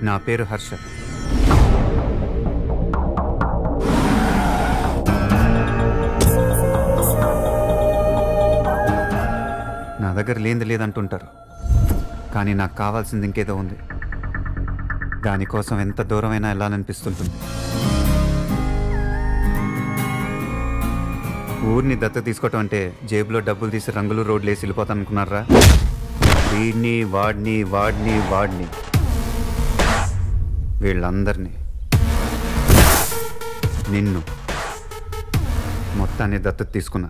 నా పేరు హర్ష. నా దగ్గర లేనిది లేదంటుంటారు, కానీ నాకు కావాల్సింది ఇంకేదో ఉంది. దానికోసం ఎంత దూరమైనా వెళ్ళాలనిపిస్తుంటుంది. ఊరిని దత్తత తీసుకోవటం అంటే జేబులో డబ్బులు తీసి రంగులు రోడ్లు వేసి వెళ్ళిపోతాను అనుకున్నారా? వీడిని వాడిని వాడిని వాడిని వీళ్ళందరినీ, నిన్ను మొత్తాన్ని దత్తత తీసుకున్నా.